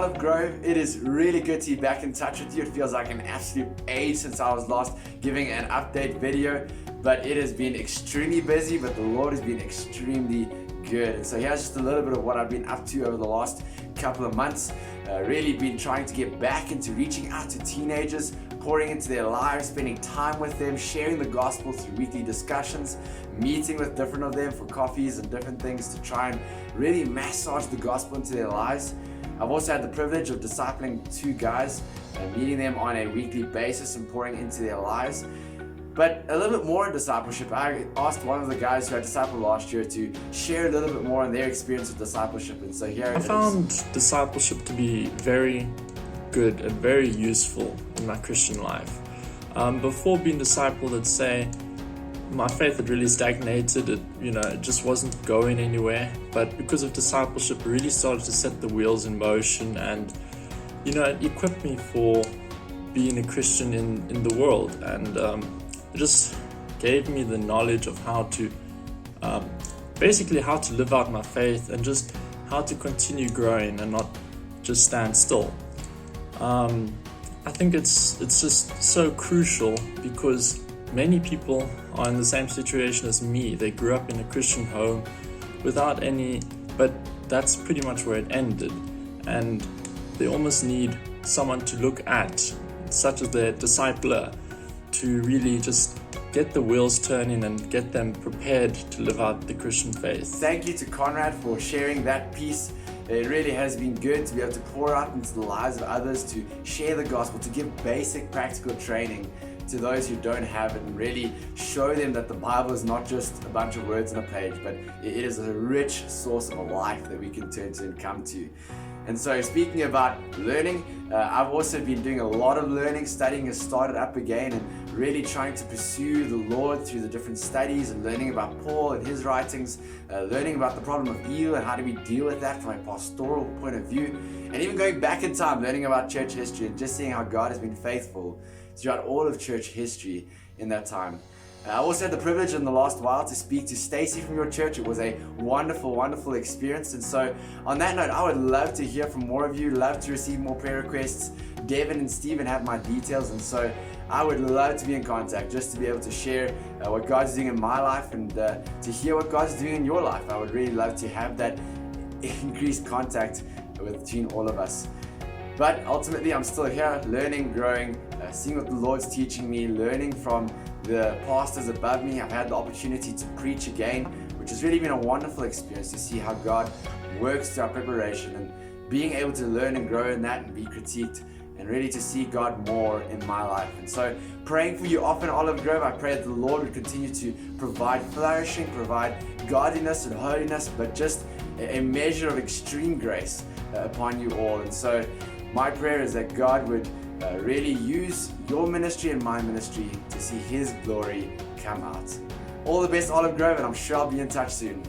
Olive Grove. It is really good to be back in touch with you. It feels like an absolute age since I was last giving an update video, but it has been extremely busy, but the Lord has been extremely good. And so here's just a little bit of what I've been up to over the last couple of months. Really been trying to get back into reaching out to teenagers, pouring into their lives, spending time with them, sharing the gospel through weekly discussions, meeting with different of them for coffees and different things to try and really massage the gospel into their lives. I've also had the privilege of discipling 2 guys, meeting them on a weekly basis and pouring into their lives. But a little bit more in discipleship, I asked one of the guys who I discipled last year to share a little bit more on their experience with discipleship. And so here I found discipleship to be very good and very useful in my Christian life. Before being discipled, I'd say my faith had really stagnated. It just wasn't going anywhere. But because of discipleship, it really started to set the wheels in motion, and it equipped me for being a Christian in the world, and it just gave me the knowledge of how to basically how to live out my faith and just how to continue growing and not just stand still. I think it's just so crucial because many people are in the same situation as me. They grew up in a Christian home without any, but that's pretty much where it ended, and they almost need someone to look at, such as their discipler, to really just get the wheels turning and get them prepared to live out the Christian faith. Thank you to Conrad for sharing that piece. It really has been good to be able to pour out into the lives of others, to share the gospel, to give basic practical training to those who don't have it, and really show them that the Bible is not just a bunch of words on a page, but it is a rich source of a life that we can turn to and come to. And so speaking about learning, I've also been doing a lot of learning. Studying has started up again, and really trying to pursue the Lord through the different studies and learning about Paul and his writings, learning about the problem of evil and how do we deal with that from a pastoral point of view, and even going back in time, learning about church history and just seeing how God has been faithful throughout all of church history in that time. I also had the privilege in the last while to speak to Stacy from your church. It was a wonderful, wonderful experience. And so on that note, I would love to hear from more of you, love to receive more prayer requests. Devin and Stephen have my details, and so I would love to be in contact, just to be able to share what God's doing in my life and to hear what God's doing in your life. I would really love to have that increased contact between all of us. But ultimately, I'm still here, learning, growing, seeing what the Lord's teaching me, learning from the pastors above me. I've had the opportunity to preach again, which has really been a wonderful experience to see how God works through our preparation, and being able to learn and grow in that and be critiqued, and really to see God more in my life. And so praying for you often, Olive Grove. I pray that the Lord would continue to provide flourishing, provide godliness and holiness, but just a measure of extreme grace upon you all. And so my prayer is that God would really use your ministry and my ministry to see His glory come out. All the best, Olive Grove, and I'm sure I'll be in touch soon.